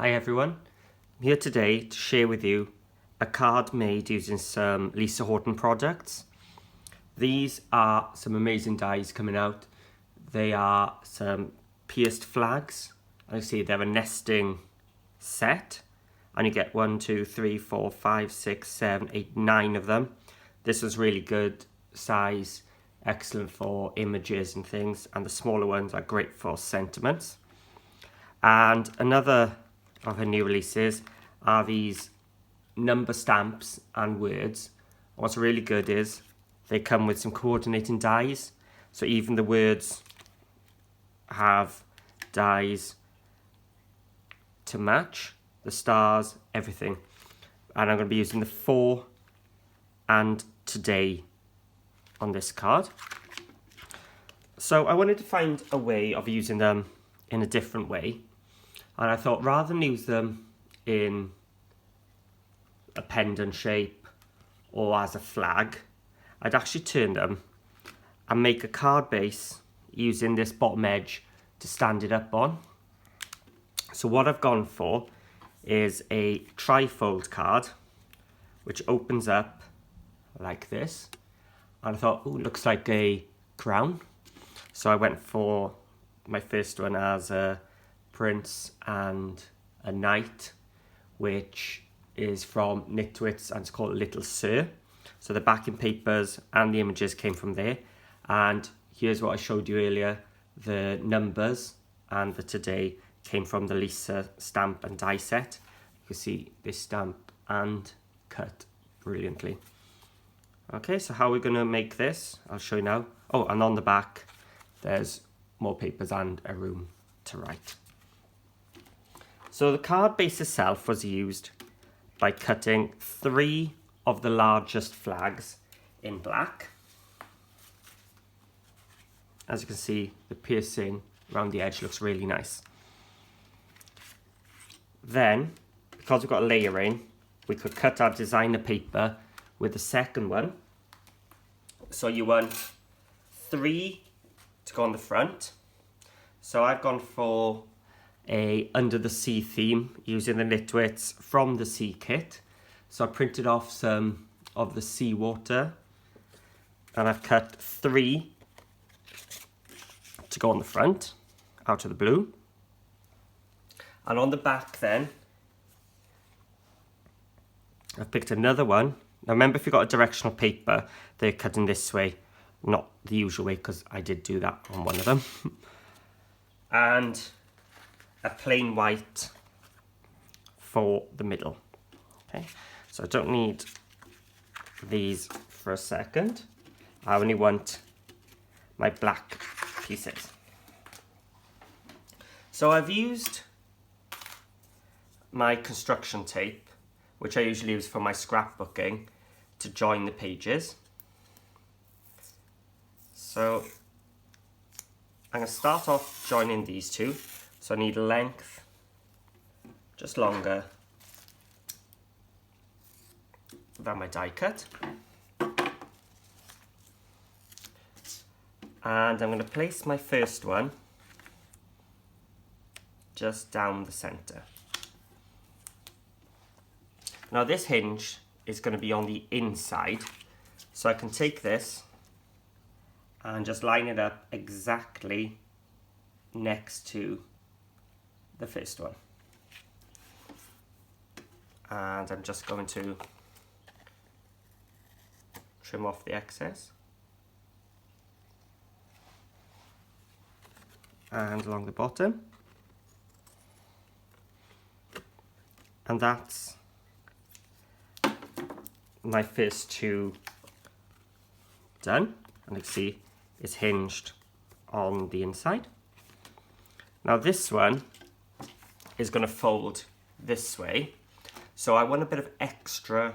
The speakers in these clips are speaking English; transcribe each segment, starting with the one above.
Hi everyone, I'm here today to share with you a card made using some Lisa Horton products. These are some amazing dies coming out. They are some pierced flags. As you see, they're a nesting set and you get 1, 2, 3, 4, 5, 6, 7, 8, 9 of them. This is really good size, excellent for images and things, and the smaller ones are great for sentiments. And another of her new releases are these number stamps and words. What's really good is they come with some coordinating dies, so even the words have dies to match, the stars, everything. And I'm going to be using the for and today on this card. So I wanted to find a way of using them in a different way, and I thought rather than use them in a pendant shape or as a flag, I'd actually turn them and make a card base using this bottom edge to stand it up on. So what I've gone for is a trifold card which opens up like this, and I thought, oh, looks like a crown. So I went for my first one as a prince and a knight, which is from Nitwits and it's called Little Sir. So the backing papers and the images came from there. And here's what I showed you earlier, the numbers and the today came from the Lisa stamp and die set. You can see this stamp and cut brilliantly. Okay, so how are we going to make this? I'll show you now. Oh, and on the back there's more papers and a room to write. So the card base itself was used by cutting 3 of the largest flags in black. As you can see, the piercing around the edge looks really nice. Then, because we've got a layering, we could cut our designer paper with the second one. So you want 3 to go on the front. So I've gone for a under the sea theme using the Nitwits from the sea kit. So I printed off some of the sea water and I've cut 3 to go on the front out of the blue. And on the back then, I've picked another one. Now remember, if you've got a directional paper, they're cutting this way, not the usual way, because I did do that on one of them. And a plain white for the middle. Okay, so I don't need these for a second. I only want my black pieces. So I've used my construction tape, which I usually use for my scrapbooking, to join the pages. So I'm going to start off joining these two. So I need length just longer than my die cut. And I'm going to place my first one just down the center. Now this hinge is going to be on the inside, so I can take this and just line it up exactly next to the first one. And I'm just going to trim off the excess. And along the bottom. And that's my first 2 done. And you can see it's hinged on the inside. Now this one is going to fold this way, so I want a bit of extra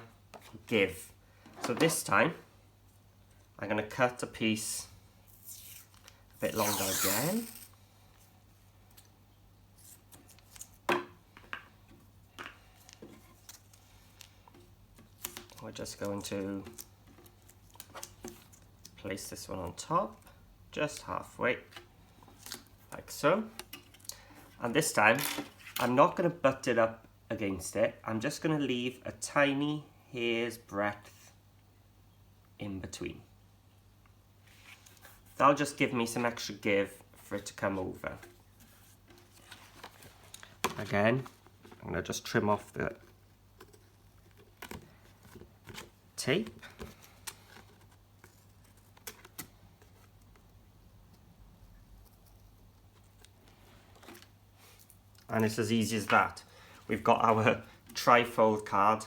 give. So this time I'm going to cut a piece a bit longer again. We're just going to place this one on top, just halfway, like so. And this time I'm not going to butt it up against it. I'm just going to leave a tiny hair's breadth in between. That'll just give me some extra give for it to come over. Again, I'm going to just trim off the tape. And it's as easy as that. We've got our tri-fold card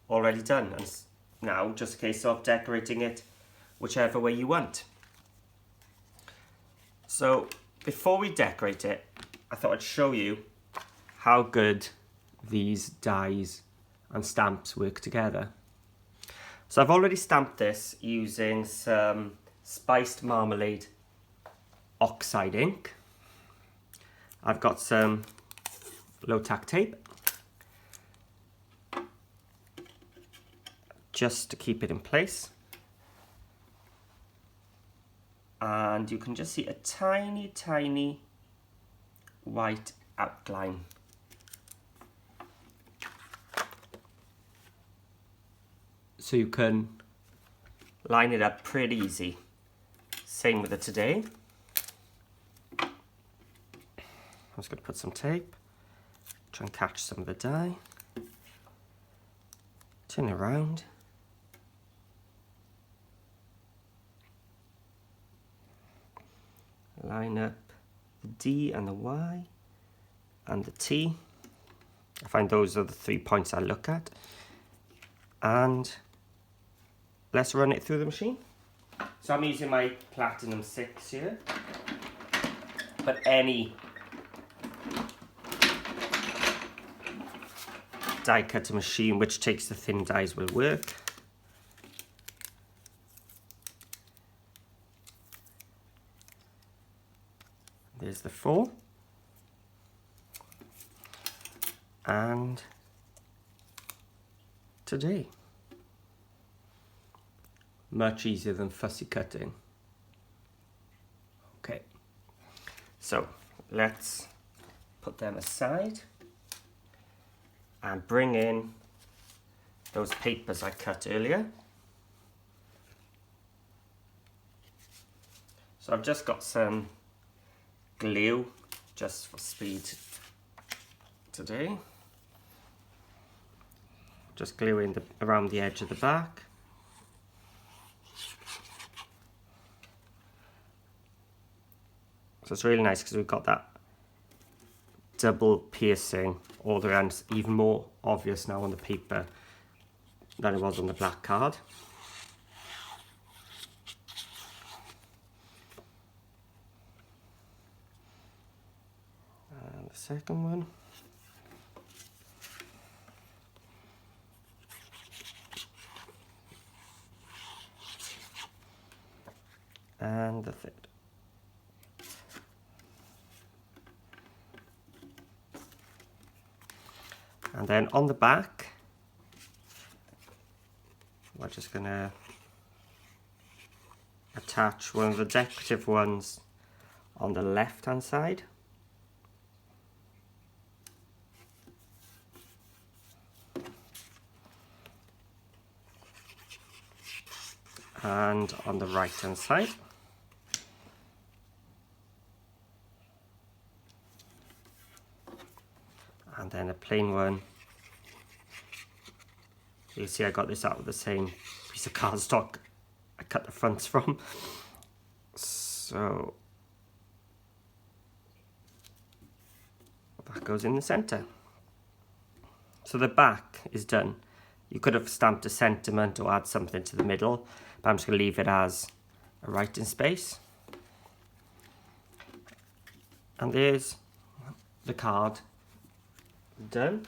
already done. And it's now just a case of decorating it whichever way you want. So before we decorate it, I thought I'd show you how good these dies and stamps work together. So I've already stamped this using some spiced marmalade oxide ink. I've got some low tack tape just to keep it in place, and you can just see a tiny white outline. So you can line it up pretty easy. Same with it today. I'm just going to put some tape, try and catch some of the dye, turn it around, line up the D and the Y and the T. I find those are the 3 points I look at, and let's run it through the machine. So I'm using my Platinum 6 here, but any die cutter machine which takes the thin dies will work. There's the 4. And today. Much easier than fussy cutting. Okay, so let's put them aside and bring in those papers I cut earlier. So I've just got some glue just for speed today. Just gluing around the edge of the back. So it's really nice because we've got that double piercing all around. It's even more obvious now on the paper than it was on the black card. And the second one. And the third. And then on the back, we're just going to attach one of the decorative ones on the left hand side. And on the right hand side. And then a plain one. You see I got this out of the same piece of cardstock I cut the fronts from. So that goes in the centre. So the back is done. You could have stamped a sentiment or add something to the middle, but I'm just going to leave it as a writing space. And there's the card done.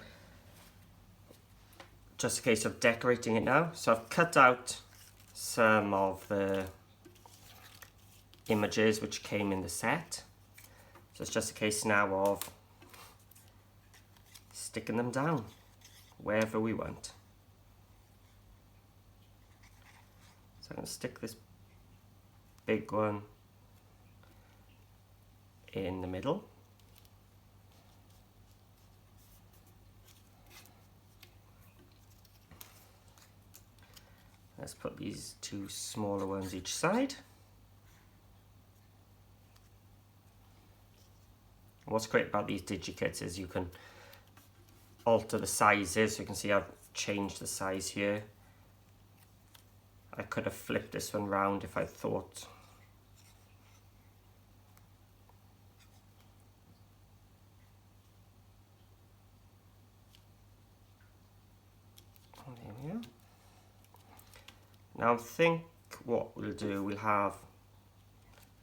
Just a case of decorating it now. So I've cut out some of the images which came in the set. So it's just a case now of sticking them down wherever we want. So I'm going to stick this big one in the middle. Let's put these two smaller ones each side. What's great about these digi-kits is you can alter the sizes. So you can see I've changed the size here. I could have flipped this one round if I thought. There we go. Now I think what we'll do, we'll have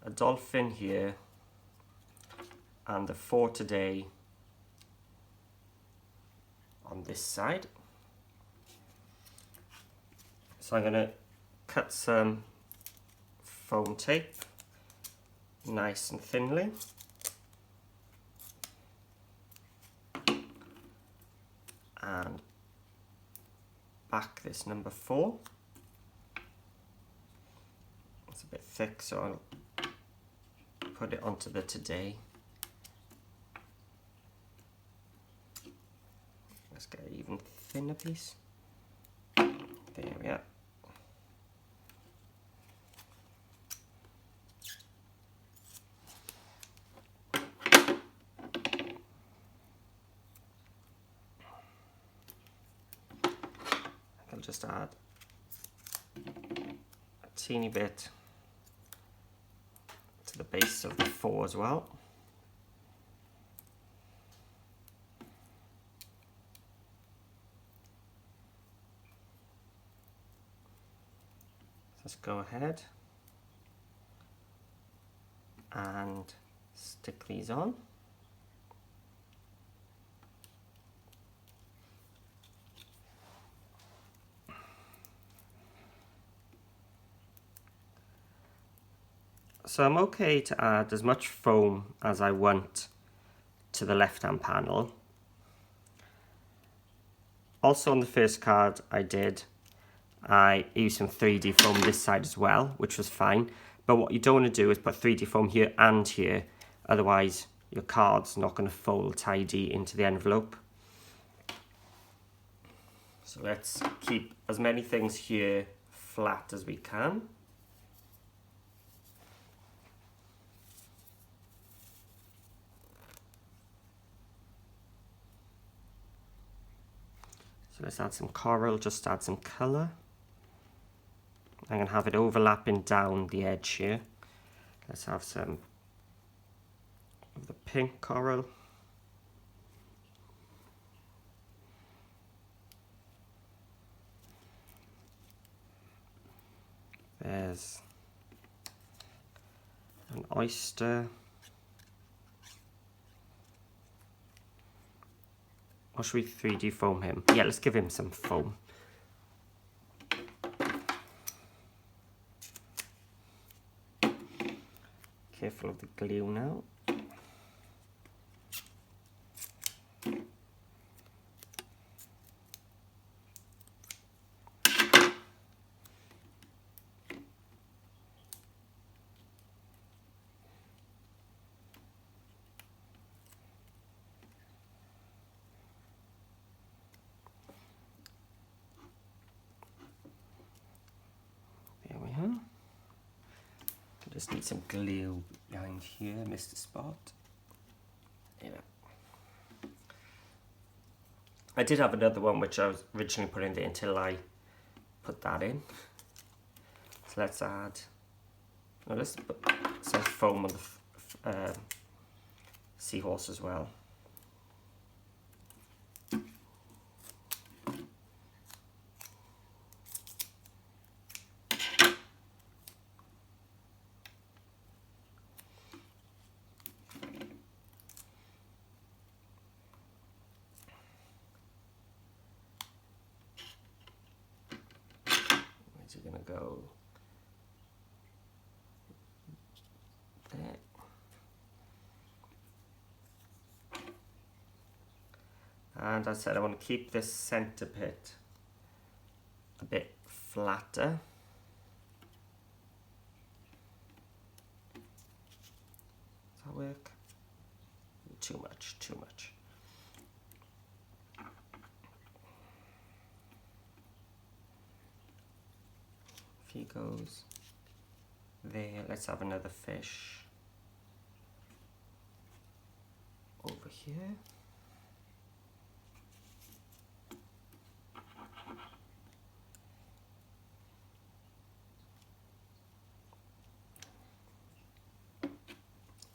a dolphin here and the for today on this side. So I'm going to cut some foam tape nice and thinly. And back this number 4. It's a bit thick, so I'll put it onto the today. Let's get an even thinner piece. There we are. I'll just add a teeny bit to the base of the 4 as well. Let's go ahead and stick these on. So I'm okay to add as much foam as I want to the left-hand panel. Also on the first card I used some 3D foam this side as well, which was fine. But what you don't want to do is put 3D foam here and here, otherwise your card's not going to fold tidy into the envelope. So let's keep as many things here flat as we can. So let's add some coral, just add some colour. I'm going to have it overlapping down the edge here. Let's have some of the pink coral. There's an oyster. Or should we 3D foam him? Yeah, let's give him some foam. Careful of the glue now. Just need some glue behind here, missed a spot. Yeah. I did have another one which I was originally putting there until I put that in. So let's add, no, let's put some foam on the seahorse as well. You're going to go there. And I said I want to keep this center bit a bit flatter. Does that work? Too much, too much. he goes there. Let's have another fish over here.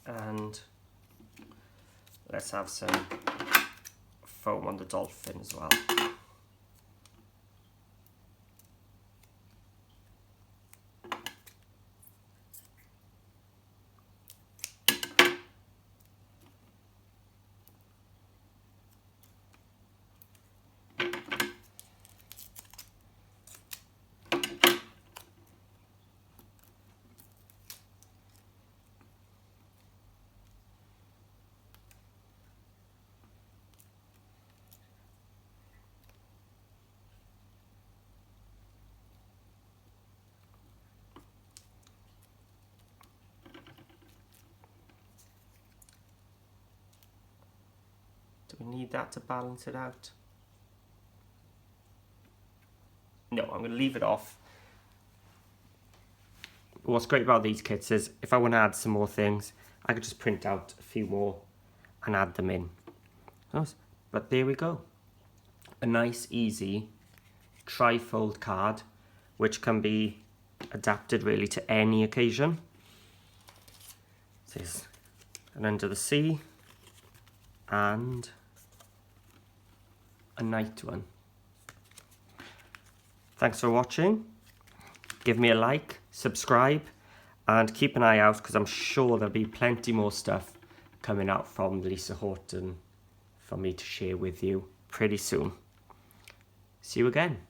And let's have some foam on the dolphin as well. Do we need that to balance it out? No, I'm going to leave it off. What's great about these kits is if I want to add some more things, I could just print out a few more and add them in. But there we go. A nice, easy tri-fold card, which can be adapted really to any occasion. This is an under the sea and a night one. Thanks for watching. Give me a like, subscribe, and keep an eye out because I'm sure there'll be plenty more stuff coming out from Lisa Horton for me to share with you pretty soon. See you again.